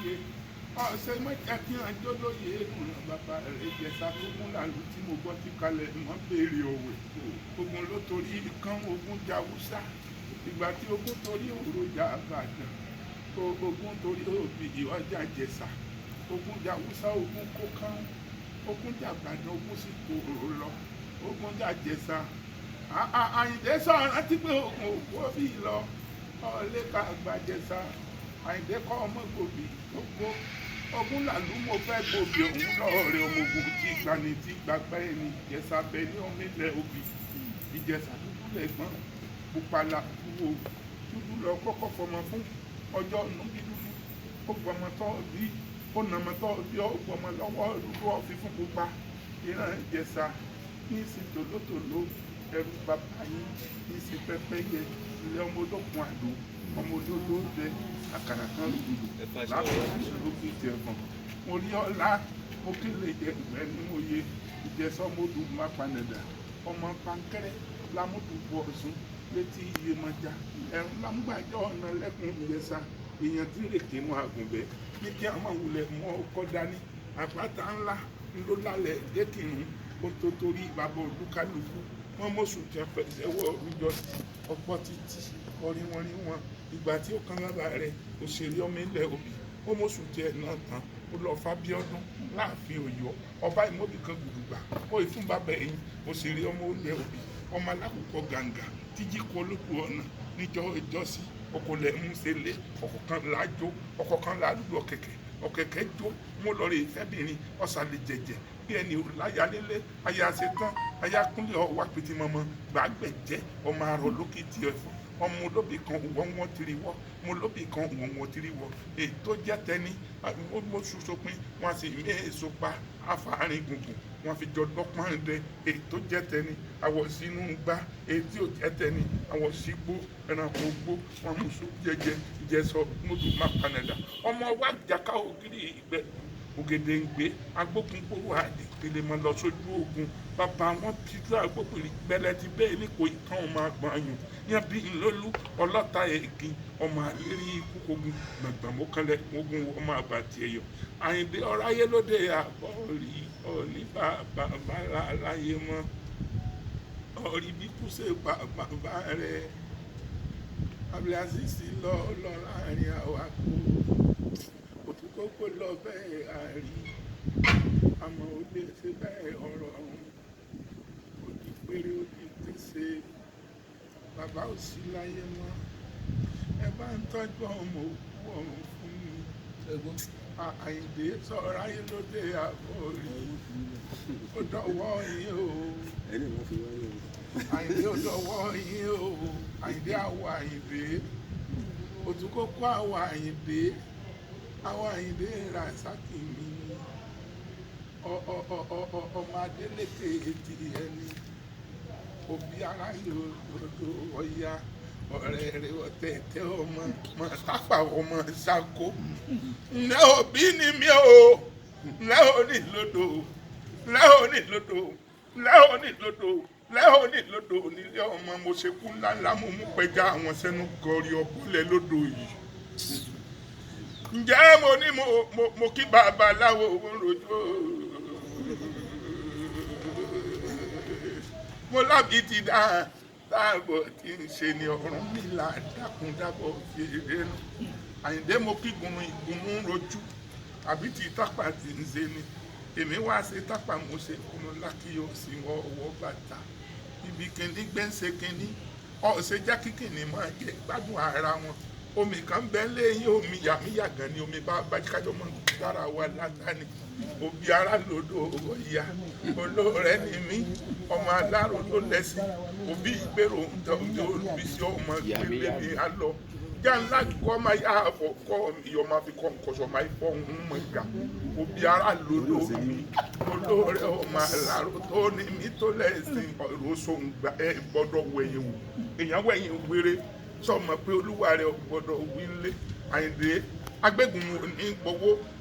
lóye ọ̀sẹ̀ mẹ́ta kí wọ́n jó lóye ègùn bàbá rẹ̀ Ìjẹ̀ṣà tó mú làlú tí mo gbọ́ tí kalẹ̀ mọ́ béèrè òwe ogun ló torí kán ogun jà Haúsá ìgbà tí ogun torí òru jà Ìbàdàn ogun torí òbí ọjà Ìjẹ̀ṣà ogun jà Haúsá ogun kó kán ogun jà Ìbàdàn ogun sì kó lọ ogun jà Ìjẹ̀ṣà Àyìndé sọ̀rọ̀ rántí pé ogun òkú òbí lọ ọ̀lẹ́ka àgbàjẹ̀ṣà Àyìndé kọ́ ọmọ gbòbí gbogbo ogun làlú mo fẹ́ gbòbí òun lọ́ọ̀rẹ́ ọmọ ogun tí gbani tí gbàgbá ẹni Ìjẹ̀ṣà bẹ ní ọmọ ilẹ̀ òbí Ìjẹ̀ṣà dúdú lẹ́gbọ́n pupala dúdú lọ kọ́kọ́ fọmọ fún ọjọ́ nùbí dúdú ó gbọmọ tọ́ bí ó nàmọ tọ́ bí ó gbọmọ lọ́wọ́ dúdú ọ̀fi fún pupa ìran Ìjẹ̀ṣà ní ìsìn tòlótòló ẹrú bàbá yín ní ìsìn pẹ́pẹ́yẹ ilé ọmọ olókun àdó ọmọ olódó dẹ àkàrà kan lùdù lábẹ́ ìṣòro fi jẹ fún mo rí ọlá mo kéle jẹ ìgbẹ́ ní mo yẹ Ìjẹ̀ṣọ́mọdù má panẹ̀dà ọmọ pankẹ́rẹ́ lámúdùbọ̀ ọ̀sùn létí iye mọ́já ẹ̀rù lámúgbàjọ́ ọ̀nà lẹ́kùn Ìjẹ̀ṣà èèyàn tí rèké mọ́ àgùnbẹ́ ní kí àwọn wulẹ̀ mọ́ ọkọ̀ dání àpáta ńlá ló lálẹ́ dẹ́kìrún ó tó torí bàbá olúkálùkù wọn mọ̀sùn tí a fẹsẹ̀ wọ ìjọ ọ̀pọ̀ títí orin wọn ìgbà tí ó kan lára rẹ̀ òṣèré ọmọ ilẹ̀ òbí ó mọ̀sùn tí ẹ̀ náà tán ó lọ Fábíọ́dún láàfin Ọ̀yọ́ ọba ìmọ̀bí kan gbùdùgbà ó ìfún bàbá ẹ̀yìn òṣèré ọmọ ilẹ̀ òbí ọmọ alákòókò gàǹgà tíjí kọ lóko ọ̀nà níjọ́ ìjọsí ọkọlẹ̀ múṣẹ́lẹ̀ ọ̀kọ̀kan lájó ọ̀kọ̀kan lálùdọ̀ ọ̀kẹ̀kẹ̀ jó mo lọ rè fẹ́bìnrin ọ̀sàlẹ̀ jẹ̀jẹ̀ bí ẹni láyálélé aya ṣetán aya kúnlẹ̀ ọ̀wá pété mọ́mọ́ gbàgbẹ̀jẹ́ ọmọ àrò lókìtì ẹ̀fọ́ ọmọ olóbì kan wọ́n tiri wọ́ ọmọ olóbì kan wọ́n tiri wọ́ ètò jẹ́ tẹ́ni mo ṣoṣopin wọn sì mí èso pa afáàrin gbùngbùn wọn fi jọ dọ́pọ́n dẹ ètò jẹ́ tẹ́ni àwọ̀ sínú gbá ètí ò jẹ́ tẹ́ni àwọ̀ sígbó ẹranko gbó wọn mú sùn jẹjẹ Ìjẹ̀ṣọ́mọdù má panẹ̀dà ọmọ wa jàká ògiri ìgbẹ́ Ògèdèǹgbé agbókunporo àdìpele mọ lọ sójú ogun bàbá wọn ti dúró agbókunrin gbẹlẹ ti bẹ́ẹ̀ ní kò tán ọmọ àgbọn ayùn yẹn bí ńlọlú ọlọ́ta ègì ọmọ àlérí ikú kogun gbàgbà mọ́kànlẹ̀ ogun ọmọ àbàtì ẹ̀yọ Àyìndé ọ̀ráyé lóde àbọ̀ rí ọ̀ní bàbá láyé mọ́ ọ̀rí bí kúṣe bàbá rẹ̀ Abdulaziz lọ láàrin àwọn àpò òtúkókó lọ bẹ́ẹ̀ àrí àmọ́ ó lè ṣe bẹ́ẹ̀ ọ̀rọ̀ ọ̀hún ó di péré ó di pèsè bàbá ò sí láyé mọ́ ẹ bá ń tọ́jú ọmọ òkú ọ̀hún fún mi Àyìndé sọ̀rọ̀ ayé lóde àbọ̀ rí ó dọ̀wọ́ yín o Àyìndé ó dọ̀wọ́ yín o Àyìndé àwọ̀ Àyìndé òtúkókó àwọ̀ Àyìndé àwọn Àyìndé Rasaki mi ọmọ Adélékè etí ẹni òbí aráyé odò Ọya ọ̀rẹ́ rẹ̀ ọ̀tẹ̀ẹ̀tẹ̀ ọmọ mọ̀tápà ọmọ Ṣàngó ǹlẹ́ òbí ni mí o ǹlẹ́ òní lódò ǹlẹ́ òní lódò ǹlẹ́ òní lódò ǹlẹ́ òní lódò nílé ọmọ mo ṣe kú ńláńlá mo mú pẹja àwọn sẹ́nu gọ̀ọ̀rì ọ̀bọ̀lẹ̀ lódò yìí ǹjẹ́ mo ní mo kí babaláwo rojo mo lábì ti dáàbò tí ń ṣe ní Ọ̀rúnmìlà dákúndábọ̀ fèrè nù Àyìndé mo kí ìgúnnú rojú àbí ti tápà tí ń ṣe ni èmi wá ṣe tápà mo ṣe kúnnú lákìyọ sí ọwọ́ bàtà ibi kìíní gbẹ́ǹsẹ̀ kìíní ọ̀sẹ̀ já kíkìíní máa jẹ gbádùn ara wọn omi kan bẹ́ẹ̀ lẹ́yìn omi yàmíyàgàn ni omi bá bájíkájọ́ mọ́ dára wa látàní òbí ara lòdò Ọya olóòrẹ́ ni mí ọmọ aláró ló lẹ́sìn òbí ìgbèrò ń tọ́ ní olùbísí ọmọ ìgbélé mi á lọ jàǹlá kọ́ máa yá àbọ̀ kọ́ ìyọ̀ máa fi kọ́ nǹkan máa fọ́ ń mọ̀ ìgbà òbí ara lòdò mi olóòrẹ́ ọmọ aláró tó ní mí tó lẹ́sìn ọ̀rọ̀sọ̀ ẹ̀ gbọ́dọ̀ wẹ̀yìn wò èèyàn wẹ̀yìn wéré sọmọ pé olúwa rẹ gbọ́dọ̀ wílé Àyìndé agbégùn ò ní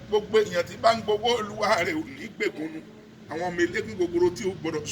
gbogbo èèyàn tí bá ń gbowó olúwa rẹ ò ní gbégùn àwọn ọmọ eléégún gbogbo tí ó gbọ́dọ̀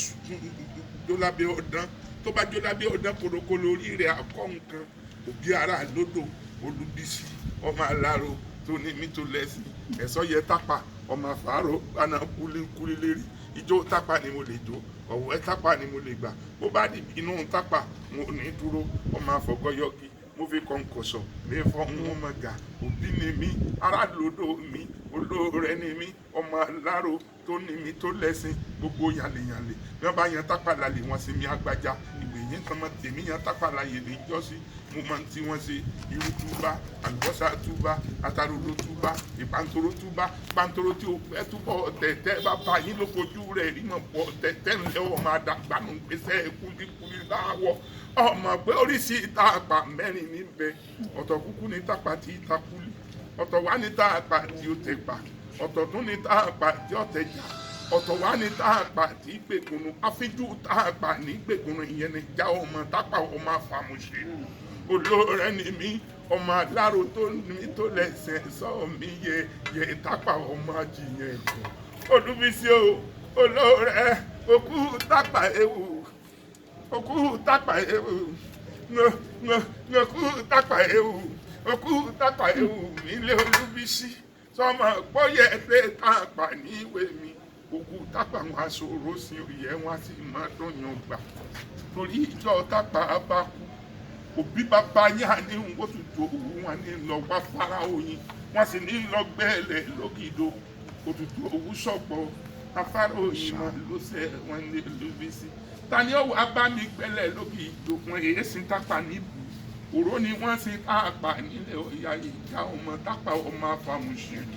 jó lábẹ́ ọ̀dán tó bá jó lábẹ́ ọ̀dán korokolo orí rẹ akọ nǹkan òbí ara lódò Olúbísí ọmọ aláró tó ní mi tó lẹ́sìn ẹ̀sọ́ yẹ tápà ọmọ àfàárọ̀ gbaná kúlíkúlí lérí ijó tápà ni mo lè jó ọ̀wọ́ tápà ni mo lè gbà bó bá di inú tápà mo ní dúró ọmọ àfọ̀gọ́yọ́gí mo fi kọ̀ǹkọ̀sọ̀ lè fọ́n ọmọ gà òbí ni mí aládùúgbò mi olóore ni mí ọmọ aláró tó ní mi tó lẹ́sìn gbogbo yàlẹ̀yàlẹ̀ bí wọ́n bá yan tápà lálẹ́ wọn sí mi àgbàjá ìgbèyìn kan mọ́ tèmi yan tápà láyè lè jọ́sí mo máa ń tí wọ́n ṣe irú túbá àlùbọ́sà túbá àtàròdò túbá ìpàntóró túbá pàntóró tí o fẹ́ túbọ̀ tẹ̀tẹ̀ bàbá yín ló fojú rẹ̀ rí mọ̀ pọ̀ tẹ̀tẹ̀ ńlẹ̀ ọmọ àdàgbànú gbèsè kúlíkúlí láwọ̀ ọmọ pé oríṣi tápà mẹ́rin níbẹ̀ ọ̀tọ̀ kúkú ní tápà tí takúlì ọ̀tọ̀ wá ní tápà tí ó tẹ̀ pa ọ̀tọ̀ tún ní tápà tí ó tẹ̀ já ọ̀tọ̀ wá ní tápà tí gbẹ̀gùnù àfijú tápà ní gbẹ̀gùnù ìyẹn ní já ọmọ tápà ọmọ àfàmùṣe olóore ni mí ọmọ aláró tó ní tó lẹ́sẹ̀ sọ mí yẹ tápà ọmọ àjìyàn ẹ̀kọ́ Olúbísí o olóore òkú tápà ewu òkú tápà ewu òkú tápà ewu òkú tápà ewu nílé Olúbísí sọmọ pọ́yẹ pé tápà níwèé mi òkú tápà wọn aṣòro sí òye wọn sì máa dọ̀yàn gbà torí ìjọ tápà bá kú òbí bàbá yín á ní wọ́n tún tó owó wọn ní lọ wá Fáráò yín wọ́n sì ní lọ gbẹ́lẹ̀ lókìdó òtútù owó sọ̀pọ̀ afárò yín máa ló ṣe wọn ní Olúbísí ta ni ó wá bá mi gbẹ́lẹ̀ lókìdó wọn èyí sì tápà níbù òró ni wọ́n sì tápà nílẹ̀ Ọ̀yá ìjà ọmọ tápà ọmọ afàmùṣìrì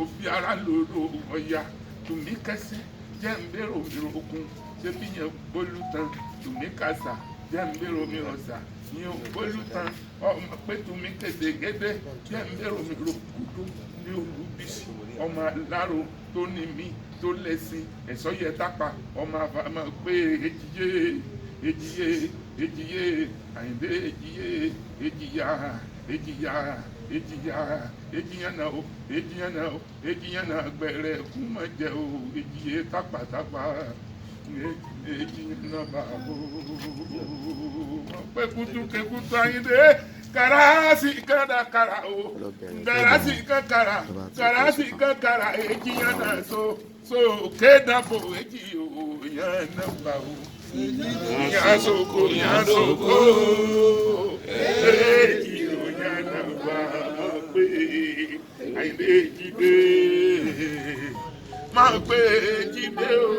òbí ara lòrò Ọ̀yá tùmí kẹsẹ̀ jẹ́ ń bẹ̀rù òmìnira okun ṣé bí yẹn gbólú tán tùmí kàṣà jẹ́ ń bẹ̀rù òmìnira ọ̀sà ní ògbólú tán ọmọ pẹ̀tù mi kéde gẹ́gẹ́ jẹ́ ń bẹ̀rù mi rògbòdó ní Olúbísí ọmọ aláró tó ní mi tó lẹ́sìn ẹ̀sọ́ yẹ tápà ọmọ àbámọ̀ pé èjìyé Àyìndé èjìyà náà gbẹ̀rẹ̀ kú mọ̀ jẹ́ o èjìyé tápàtápà èjìyà bá bò pé kutu Àyìndé karasi kara o karasi kakara èjìyà náà so kédàbò èjìyò yẹn náà bá o yasoko èjìyò yẹn náà bá pé Àyìndé Jídé máa pé Jídé o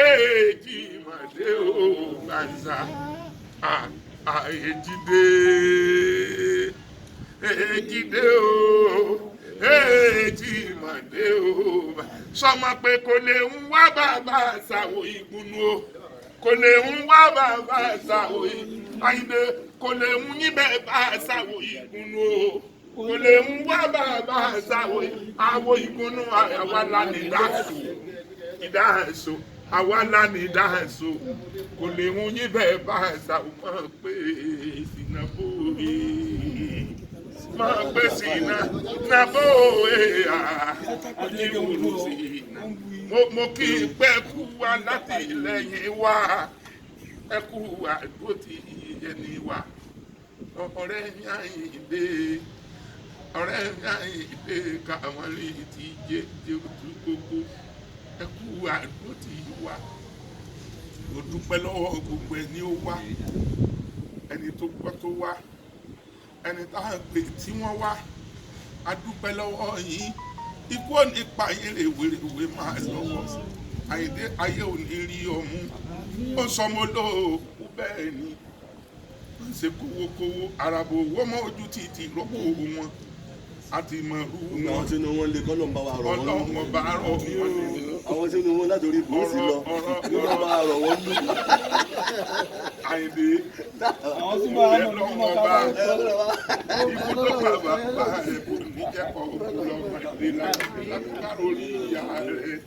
èjì màdé o gbàǹsà Jídé o èjì màdé o sọmọ pé kò lè ń wá bàbá ṣàwò ìgbùnú o kò lè ń wá bàbá ṣàwò Àyìndé kò lè ń níbẹ̀ bá ṣàwò ìgbùnú o kò lè ń wá bàbá ṣàwò àwò ìgbùnú àwa lánìí ìdáhàṣọ àwa lánìí ìdáhàṣọ kò lè ń níbẹ̀ bá ṣàwò mọ̀ pé ìsìnàbó máa pè sí iná nàbó ìwúrú sí iná mo kí pẹ́ kú wa láti lẹ́yìn wa pẹ́ kú wa tó ti ẹni wa ọ̀rẹ́ mi Àyìndé káwọn lè ti jẹ́ ojú gbogbo ẹ kú wa tó ti wa mo dúpẹ́ lọ́wọ́ gbogbo ẹni ó wá ẹni tó gbọ́ tó wá ẹni tá a gbé tí wọ́n wá a dúpẹ́ lọ́wọ́ yín ikú ò ní pa yín rèwerèwe máa lọ́wọ́ Àyìndé ayé ò ní rí ọmú ó sọmọ lóòkú bẹ́ẹ̀ ni wọ́n ṣe kówókówó àràbò owó mọ́ ojú títì rọ́pò wọn àti mọ̀rú wọn. àwọn tí inú wọn lè kọ́ ló ń bá wa rọ̀ wọ́n lù. ọlọ́run bá rọ̀ wọ́n lù. àwọn tí inú wọn látòrí bùrúsì lọ ló bá wa rọ̀ wọ́n lù. Àyìndé ọlọ́run ọba ikú tó bàbá bá rẹ̀ kò ní jẹ́kọ̀ ọlọ́run ìdè láti orí ìyá rẹ̀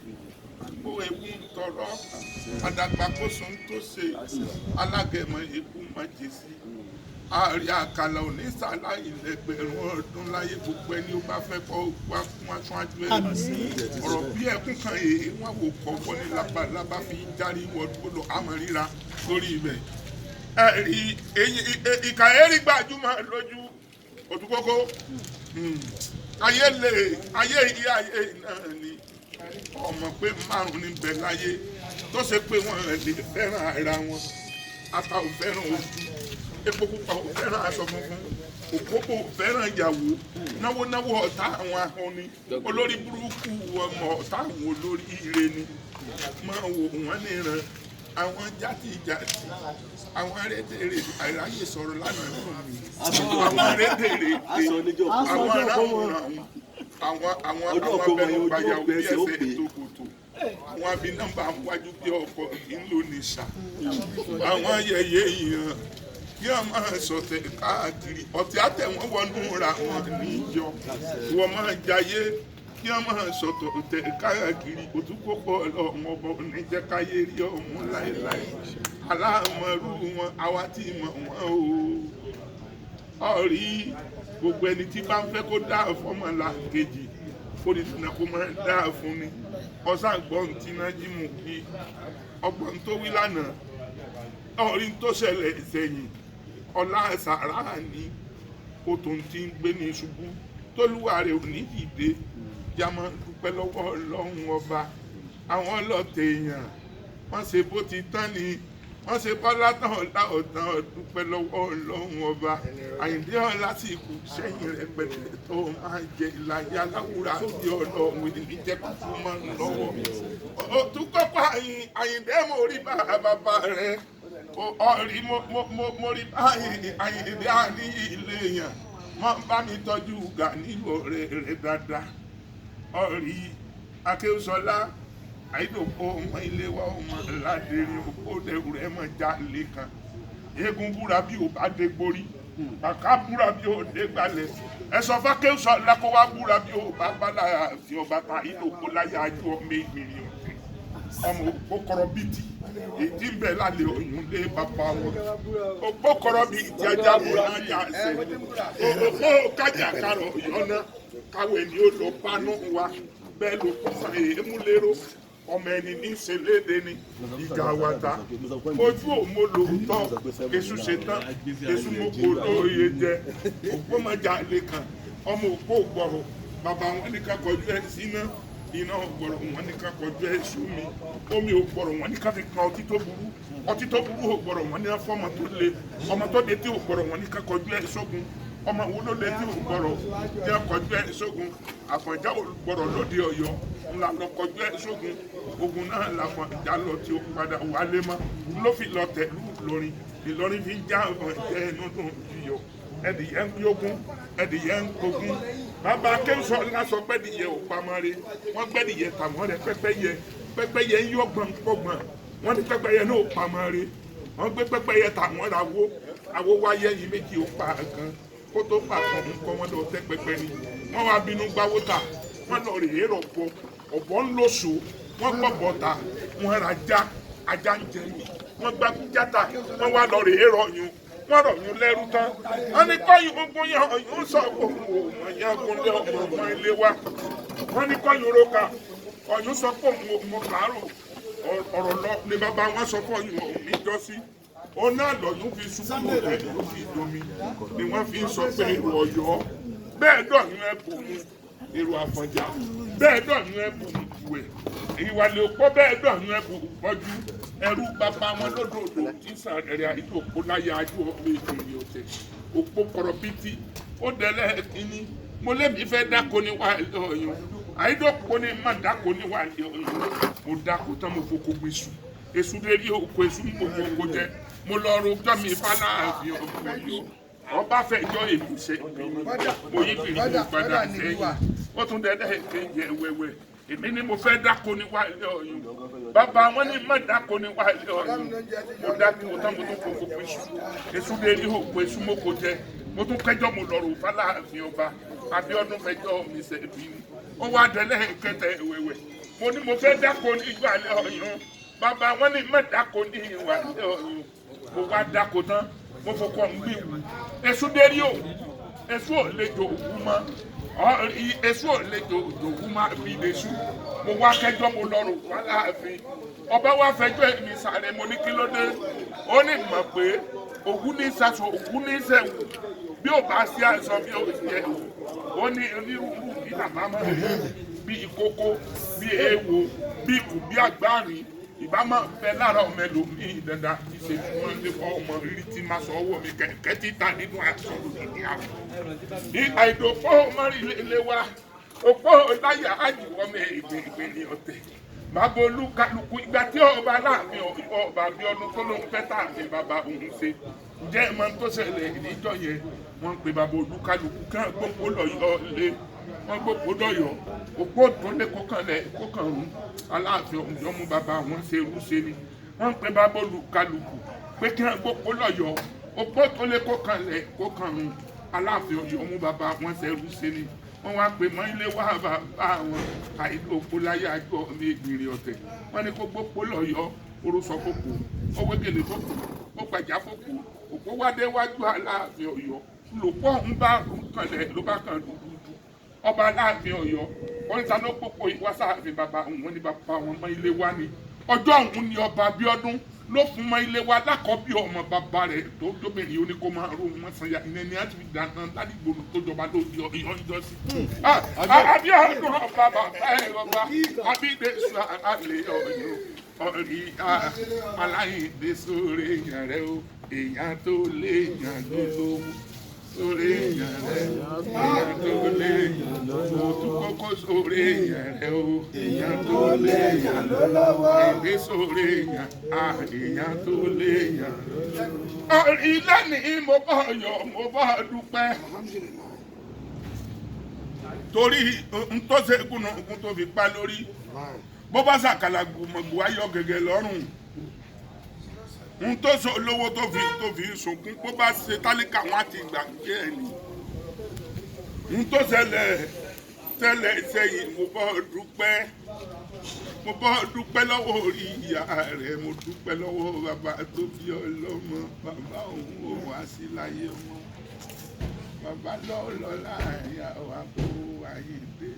gbó ewu tọrọ àdàgbà kó sun tó ṣe alágẹmọ ikú májèsí ààrẹ àkàlà òní sàlá ìlẹgbẹ̀rún ọdún láyé gbogbo ẹni ó bá fẹ́ kọ́ wá fún aṣáájú ẹ̀ ọ̀rọ̀ bí ẹkún kan èyí wọn wò kọ́kọ́ ní labalábá fi járí wọ́dún lọ àmọ́ ríra lórí ibẹ̀ ìkà èrì gbajúmọ̀ lójú òtúkókó ayé lè ayé yìí ayé náà ni ọmọ pé márùn ní bẹ láyé tó ṣe pé wọn lè fẹ́ràn ara wọn ata ò fẹ́ràn ojú epo pupa ò fẹ́ràn aṣọ funfun òpópó ò fẹ́ràn ìyàwó náwó ọ̀tá àwọn ahọ́ni olórí burúkú ọmọ ọ̀tá àwọn olórí ire ni máa wò wọ́n níran àwọn játijàti àwọn arédèrè àìráyè sọ̀rọ̀ lánàá àwọn arédèrè àwọn aráwòrán àwọn abẹnugbàyàwó bí ẹsẹ̀ tókòtò àwọn abinamba wájú bí ọkọ̀ ìlú nìṣà àwọn yẹyẹ ìyàn kí wọ́n máa sọ̀tẹ̀ káàkiri ọ̀tí àtẹ̀wọ́n wọnú ra wọn níjọ wọ́n máa jayé kí wọ́n máa sọ̀tọ̀ tẹ̀ káàkiri òtúkọ́kọ́ ọmọ ọba oníjẹ́káyé rí ọmọ láéláé aláàmọ̀rú wọn àwa tí mọ̀ wọ́n o ọ̀rí gbogbo ẹni tí bá ń fẹ́ kó dáa fọ́mọ̀lá kejì kó ní sinna kó máa dáa fún ni ọ̀sán gbọ́n tí náà jí mú kí ọgbọ́n tó wí lánàá ọ̀rí tó ṣẹlẹ̀ sẹ́yìn ọlá sàrà ní kòtò tí ń gbé ní ṣubú tólúwa rẹ̀ ò ní dìde jámọ́ dúpẹ́ lọ́wọ́ ọlọ́run ọba àwọn ọlọ́tẹ̀ èèyàn wọ́n ṣe bó ti tán ni wọ́n ṣe bọ́lá tán ọ̀la ọ̀tán dúpẹ́ lọ́wọ́ ọlọ́run ọba àyìndé ọ̀la sì kù sẹ́yìn rẹ̀ pẹ̀lẹ́ tó máa jẹ ìlàyé aláwùrà bí ọlọ́run ìdíjẹ́ kúkú máa ń lọ́wọ́ òtúkọ́pọ̀ àyìndé mo rí bàbá rẹ̀ ọ̀rí mo rí àyìndé àní ilé yẹn wọ́n bá mi tọ́jú gà nílò rẹ̀ dáadáa ọ̀rí akéwùsọ́lá àìdòkó ọmọ ilé wa ọmọ ládèrè òkú dẹrù rẹ mọ já lé kan eégún búra bí ò bá dé gborí kàkà búra bí ò dé gbalẹ̀ ẹsọ fákéwùsọ́lá kó wá búra bí ò bá bá láàfin ọba ta àìdòkó láyà ájú ọmọ ìgbìmọ̀ ọmọ òpó kọrọ bìtì èdè ń bẹ lálẹ́ òyìn lé bàbá wọn òpó kọrọ bìtì ajá búra yà sẹ òpó kájà karọ yọ̀nà káwé ni ó lọ pánú wa bẹ́ẹ̀ ló kọ́ sa èémú lérò ọmọ ẹni ní ìṣẹ̀lédè ni ìjà wàtá ojú òmo lòótọ́ èṣù ṣetán èṣù mọ́kò lóye jẹ ògbómọjà lè kàn ọmọ òpó gbọ̀rọ̀ bàbá wọn ní ká kọjú ẹ síná iná gbọ̀rọ̀ wọn ní ká kọjú ẹ sú mi omi ò gbọ̀rọ̀ wọn ní ká fi kan ọtí tó burú ò gbọ̀rọ̀ wọn ní fọ́mọ tó le ọmọ tó de tí ò gbọ̀rọ̀ wọn ní ká kọjú ẹ sógun ọmọ wo ló lé tí ò gbọ̀rọ̀ tí a kọjú ẹ sógun àfọ̀njá ò gbọ̀rọ̀ lóde Ọ̀yọ́ ńlá lọ kọjú ẹ sógun ogun náà làfọ̀njá lọ tí ó padà wálé mọ́ ló fi lọ tẹ̀lú Ìlọrin Ìlọrin fi ń já ọ̀hún ẹ̀jẹ̀ inú dùn iyọ̀ ẹ̀dìyẹ ń yógún ẹ̀dìyẹ ń kogún bàbá Akéwùsọ́lá sọ pẹ́ẹ́dìyẹ ò pamọ́ re wọ́n gbẹ́dìyẹ tàwọn rẹ̀ pẹ́pẹ́yẹ ń yọ̀gbọ̀n pọ̀gbọ̀n wọ́n ní pẹ́pẹ́yẹ náà ò pamọ́ re wọ́n gbé pẹ́pẹ́yẹ tàwọn ra àwo wáyé yìí méjì ó pa kan kó tó pa kan nǹkan wọn lọ tẹ́ pẹpẹ ni wọ́n wá bínú gbáwó ta wọ́n lọ rèé rọ̀pọ̀ ọ̀bọ ń lóṣù wọ́n gbọ́ bọ́ta wọ́n ra ajá ń jẹ mi wọ́n gbá játa wọ́n wá lọ rèé rọ̀yún wọ́n rọ̀yún lẹ́rú tán wọ́n ní kọ́yìn gbogbo yẹn ọ̀yún sọ òun ò yẹn gúnlẹ̀ ọmọ ilé wa wọ́n ní kọ́yìn roka ọ̀yún sọ pé òun ò kàárò ọ̀rọ̀ lọ ní bàbá wọn sọ fún ọ̀yún òun níjọ́sí òun náà lọ́yún fi ṣubú rẹ̀ ló fi domi ni wọ́n fi sọ pé èrò Ọ̀yọ́ bẹ́ẹ̀ dọ̀yún ẹ̀ bò mú èrò Àfọ̀njá bẹ́ẹ̀ dọ̀yún ẹ̀ bò mú ìwẹ̀ ìwàlẹ̀ òpó bẹ́ẹ̀ dọ̀yún ẹ̀ bò pọ́jú ẹrú bàbá wọn lódòdó tí sàn rẹ̀ àìdó òpó láyà ájú ọ̀pẹ ìrìn ọ̀tẹ̀ òpó kọ̀rọ̀ bìtì ó dẹ̀lẹ́ kínní mo lémi fẹ́ dáko ní wàhálà Ọ̀yọ́ àìdókòó ní má dáko ní wàhálà Ọ̀yọ́ mo dáko tán mo foko gbé sùn èṣù lérí òkú èṣù ń gbogbo oko jẹ mo lọ rojọ́ mi fáláàfin ọkọ yìí ọba fẹjọ́ èmi ṣe mo yí kiri mo padà sẹ́yìn ó tún dẹ́dẹ́ kéje wẹ́wẹ́ èmi ni mo fẹ́ dáko ní wàhálà Ọ̀yọ́ bàbá wọn ní má dáko ní wàhálà Ọ̀yọ́ mo dáko tán mo tún foko gbé sùn èṣù lérí òkú èṣù mọ́kò jẹ mo tún kẹjọ́ mo lọ rò fáláàfin ọba Abíọ́dún fẹjọ́ mi ṣe bí ni ó wá dẹ́lẹ́ kẹtẹ wẹ́wẹ́ mo ní mo fẹ́ dáko ní wàhálà Ọ̀yọ́ bàbá wọn ní má dáko ní wàhálà Ọ̀yọ́ mo wá dáko tán mo fọkọ ń gbé wù èṣù dérí o èṣù ò lè jò òwú mọ́ èṣù ò lè jò òwú mọ́ bí lèṣù mo wá kẹjọ́ mo lọ rò wá láàfin ọba wa fẹjọ́ èmi sàrẹ mo ní kí ló dé ó ní mọ̀ pé òwú ní sàṣọ òwú ní sẹ̀wù bí ò bá sí àìsàn bí ò jẹ ó ní onírúurú bí bàbá máa ń bí ìkókó bí èèwọ̀ bí ikù bí àgbáàrin ìbá máa ń bẹ lára ọmọ ẹlòmíì dandan tí ṣe fún wọn lé fọ ọmọ rírí tí máa sọ ọwọ́ mi kẹ̀kẹ́ títà nínú aṣọ òdìdí àwọn. ní àìdòpọ̀ mọ́rìnlélẹ́ wa òpó láyà ájìwọ́mẹ ìgbèrè ọ̀tẹ̀ bàbá olúkálùkù ìgbà tí ọba láàfin ọba bí ọdún tó lóun fẹ́ tààfin bàbá òun ṣe ǹjẹ́ ẹ̀ máa ń tó ṣẹlẹ̀ níjọ́ yẹn wọ́n pe bàbá olúkálùkù kán gbogbo lọ́yọ̀ lé wọ́n gbogbo lọ́yọ̀ òpó tó lé kókànrún aláàfin ọ̀hún mú bàbá wọn ṣe irúṣe ni wọ́n pe bàbá olúkálùkù pé kí wọ́n gbogbo lọ́yọ̀ òpó tó lé kókànrún aláàfin ọ̀hún mú bàbá wọn ṣe irúṣe ni wọ́n wá pè mọ́ ilé wá bàbá àwọn àìlòpó láyé àjọ ní ìgbìrì ọ̀tẹ̀ wọ́n ní kó gbópo lọ́yọ́ orúsọ fòkò ó wégele fòkò ó gbàjà fòkò òpó wádé wájú aláàfin Ọ̀yọ́ lòpọ̀ ń bá kanlẹ̀ ló bá kan dúdú ọba aláàfin Ọ̀yọ́ wọ́n ń saná pópó ìwásáàfin bàbá wọn ní bàbá wọn mọ́ ilé wá ni ọjọ́ ọ̀hún ni ọba Abíọ́dún ló fún mọ́ ilé wa lákọ̀ọ́bí ọmọ bàbá rẹ̀ tó jóbìnrin oní kó máa ro wọn sanya ìyẹn ni a ti fi dáná ládìgbò tó jọba lóde Ọ̀yọ́ ìjọsí. Abíọ́dún ọba bàbá ẹ̀ ọba Abídésù alẹ́ Ọ̀yọ́ ọ̀rí aláìdé sórí èèyàn rẹ o èèyàn tó léèyàn ló lówó sórí èèyàn rẹ èèyàn tó léèyàn ló lówó kókó sórí èèyàn rẹ o èèyàn tó léèyàn ló lówó èdè sórí èèyàn èèyàn tó léèyàn ló lówó. ọ̀rí lẹ́nìí mo bá yọ̀ mo bá dúpẹ́ torí ntọ́sẹ̀ kùnà òkun tó fi pa lórí bó bá ṣàkàlà gbòmọ̀gbò ayọ̀ gẹ́gẹ́ lọ́rùn n tó so olówó tó fi sunkún bó bá ṣe tálíkà wọn àti gbàgbé ẹ̀ ni n tó ṣẹlẹ̀ sẹ́yìn mo bọ́ dúpẹ́ lọ́wọ́ orí ìyá rẹ̀ mo dúpẹ́ lọ́wọ́ bàbá tó bí ọlọ́mọ bàbá òun ò wá sí láyé mọ́ bàbá lọ́ọ́ láàrin àwọn àbò àyèdè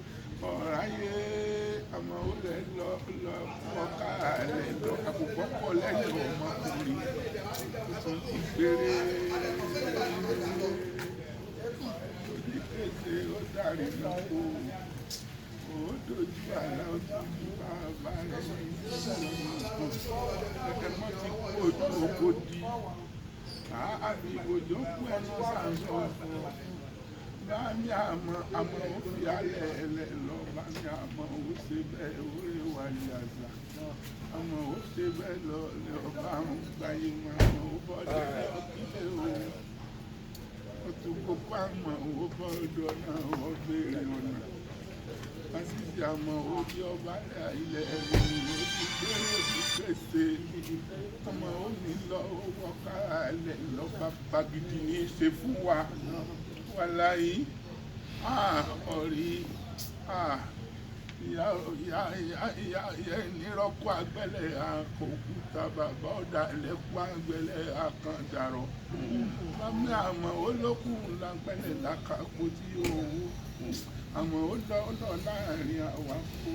ọ̀ráyé àmọ́ ó lè lọ ọ̀ká rẹ̀ lọ àkùkọ pọ̀ lẹ́yìn ọmọkùnrin tuntun ti gbére òdìkéde ó dàrí lọ́kọ́ ó dojú àlá ó dojú bàbá rẹ̀ ní ẹ̀mọ́ ti kú ojú oko di àbí ìbòjó kú ẹnu sàǹsọ̀ fún ọ. Bámi àmọ́ òfin alẹ́ ẹlẹ́ lọ bámi àmọ́ ó ṣe bẹ́ẹ̀ orí wà ní àṣà àmọ́ ó ṣe bẹ́ẹ̀ lọ ní ọba àwọn gbáyé máa ó bọ́dọ̀ ọ̀kílẹ̀ o ó tún kókó àmọ́ ó bọ́dọ̀ náà ó béèrè ọ̀nà àṣìṣe àmọ́ ó bí ọba ilẹ̀ ẹ̀rọ ó ti gbére ó ti pèsè ọmọ ó ní lọ ó wọ́ká alẹ́ lọ́ba bagidi ní í ṣe fún wa. Wàláyé ọ̀rí ìyá ìnírọ́kọ àgbẹ̀lẹ̀ òkúta bàbá ọ̀dàlẹ̀ kó àgbẹ̀lẹ̀ àkàndàrọ̀ bàmí àmọ́ olókùn lágbẹ̀lẹ̀ lákàkó tí owó àmọ́ ó lọ láàrin àwa kó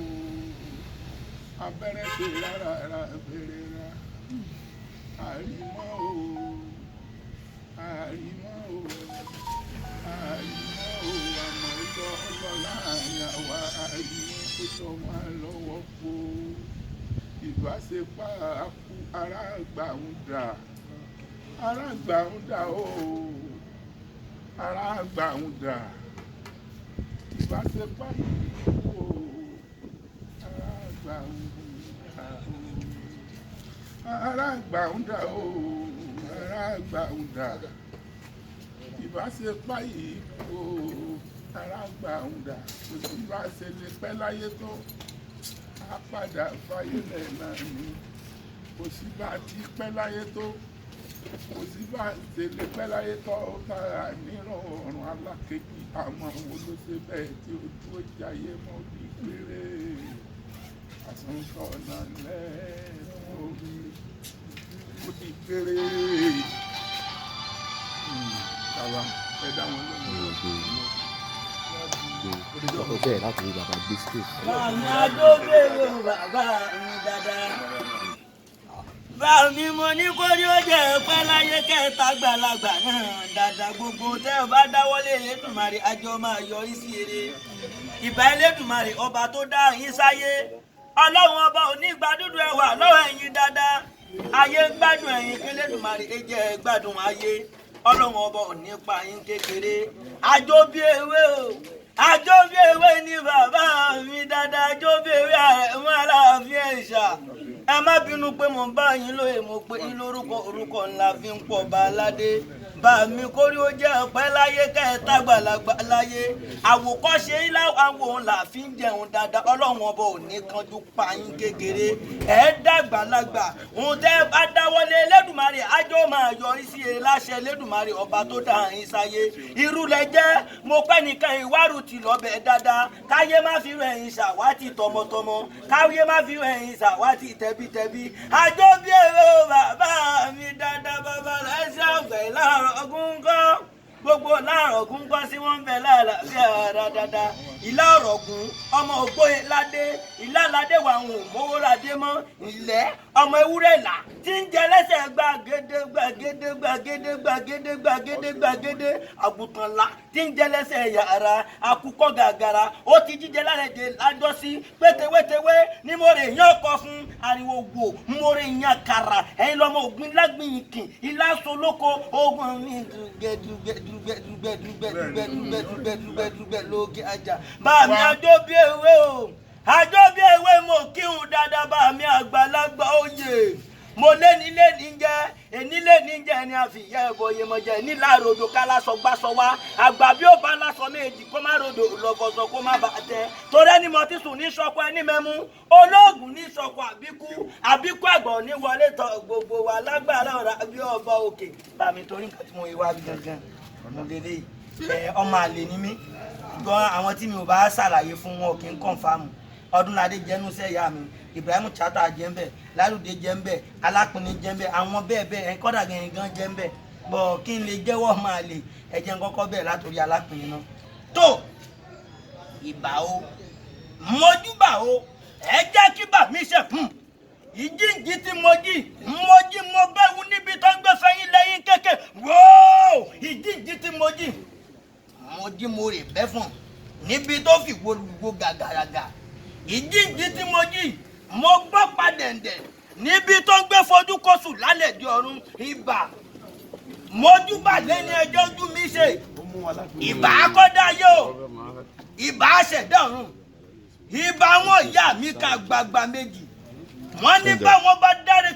abẹ́rẹ́ pé rárá bẹ̀rẹ̀ rà àrímọ́ o àrímọ́ o àmọ́ ọlọ́ láàrin àwa àríwá tó tọ́ máa lọ́wọ́ po ìbáṣepọ̀ ará àgbà ń dà ó ará àgbà ń dà ìbáṣepọ̀ yìí ó ará àgbà ń dà ará àgbà ń dà ó ará àgbà ń dà ìbáṣepọ̀ yìí kò ara gbà ń dà kò sí bá ṣe lè pẹ́ láyé tó á padà fáyé lẹ̀ náà ni kò sí bá ti pẹ́ láyé tó kò sí bá ṣe lè pẹ́ láyé tó tara nírọ̀rùn alákejì àmọ́ wo ló ṣe bẹ́ẹ̀ tí ojú ó jayé mọ́ bí péré àtúntò náà lẹ́ẹ̀ẹ́dọ́gbọ̀n ó ti péré. Bàbá ẹ dá wọn lóhùn. Ó bẹ̀rẹ̀ láti rí bàbá gbé stage. Màmá tó bèrè bàbá mi dáadáa. Bámi mo ní kó rí ó jẹ́ pẹ́ láyé kẹta gbàlagbà náà dáadáa gbogbo tẹ́ ẹ bá dáwọ́lé Elédùmarè àjọ máa yọrí sí eré. Ìbà Elédùmarè ọba tó dá yín sáyé. Ọlọ́run ọba ò ní gbádùn ẹwà lọ́wọ́ ẹ̀yin dáadáa. Ayé ń gbádùn ẹ̀yin kí Elédùmarè ẹ jẹ́ gbádùn ayé. Ọlọ́run ọba ò ní pa yín kékeré. Àjò bí ewé o. Àjò bí ewé ni bàbá mi dáadáa. Àjò bí ewé Àrẹ̀mú Aláàfin Ẹ̀ṣà. Ẹ má bínú pé mo ń bá yín lóye mo pé yín lórúkọ orúkọ ńlá fi ń pọ̀ bá aládé. Bá mi kórí ó jẹ́ ọ̀pẹ́ láyé kẹta gbàlagbà láyé. Àwòkọ́ṣe ilá àwọn là fi ń jẹun dáadáa. Ọlọ́run ọba ò ní kanjú pa yín kékeré. Ẹ dàgbàlagbà. Ohun tẹ́ bá dáwọ́lé Elédùmarè àjọ máa yọrí sí eré láṣẹ Elédùmarè ọba tó dá yín sáyé. Irú lẹ jẹ́ mo pẹ́ nìkan ìwárù ti lọ́bẹ̀ dáadáa. Káyé má fi rẹ̀ yín ṣàwátì tọmọtọmọ. Káyé má fi rẹ̀ yín ṣàwátì tẹbítẹbí. Àjọ bí èrè o bàbá mi dáadáa bàbá lẹ́sẹ̀ ọ̀gbẹ́ láàárọ̀ ọ̀gùn kọ́. Gbogbo láàárọ̀ ọ̀gùn kọ́ sí wọ́n ń bẹ láàlàáfíà ara dáadáa. Ìlà ọ̀rọ̀gùn ọmọ ògbóye ládé ìlà ládé wà ń mówó ládé mọ́ ilẹ̀ ọmọ ewúrẹ́ là tí ń jẹ lẹ́sẹ̀ gbàgede gbàgede gbàgede gbàgede gbàgede gbàgede àgùntàn là tí ń jẹ lẹ́sẹ̀ yàrá àkùkọ gàgàrà ó ti jíjẹ lálẹ́dẹ̀ lájọ́sí pétéwétéwé ní mo rè yán ọkọ fún ariwo wò mo rè yán kàrà ẹ̀yin lọ́mọ ògbìn lágbìyìnkìn ilá solóko ogun mi dùgbẹ́dùgbẹ́dùgbẹ́dùgbẹ́dùgbẹ́dùgbẹ́dùgbẹ́ lókè ajá. Bá mi àjọ bí ewé o àjọ bí ewé mo kíhun dáadáa bá mi àgbàlagbà òye mo léni jẹ èní léni jẹ ni àfìyà ẹbọ yemọjẹ nílà ròdò ká lásọ gbásọ wá àgbà bí ó bá lásọ méjì kó má ròdò lọgọsọ kó má bàa tẹ torí ẹni mo ti sùn ní sọkọ ẹni mẹmú olóògùn ní sọkọ àbíkú àgbà ní wọlé tọ gbogbo wa lágbára ọ̀rá bí ọba òkè bá mi torí nǹkan tí mo wá gangan mo lélẹ̀ ọmọ àlè ni mí gan àwọn tí mi ò bá ṣàlàyé fún wọn kì í kọ̀ǹfàmù Ọdúnládé jẹnu sẹ́yà mi Ibrahim Chata jẹ́ ń bẹ̀ Lálùdé jẹ́ ń bẹ̀ Alápinni jẹ́ ń bẹ̀ àwọn bẹ́ẹ̀ bẹ́ẹ̀ ẹ̀ kọ́dà gan jẹ́ ń bẹ̀ bọ̀ kí n lè jẹ́wọ́ máa lè ẹ̀jẹ̀ ń kọ́kọ́ bẹ̀ látòrí Alápinni náà. Tó ìbà o mojúbà o ẹ jẹ́ kí bà mí ṣẹ̀kùn ìjíǹjí tí mo bẹ́ẹ̀ wú níbi tó ń gbé fẹ́yìn lẹ́yìn kéèké wóò ìjíǹjí tí mo rè bẹ́ fún níbi tó fi gbogbo gàgàràgà ìjíǹjí tí mo gbọ́ padẹ̀ǹdẹ̀ níbi tó ń gbé fojú kóṣù lálẹ́ di ọ̀run ibà mojúbà lẹ́ni ẹjọ́ ojú mi ṣe ìbà akọ́dá yóò ìbà aṣẹ̀dá ọ̀run ìbà wọn ìyá mi ká gbagba méjì wọ́n ní báwọn bá dáre.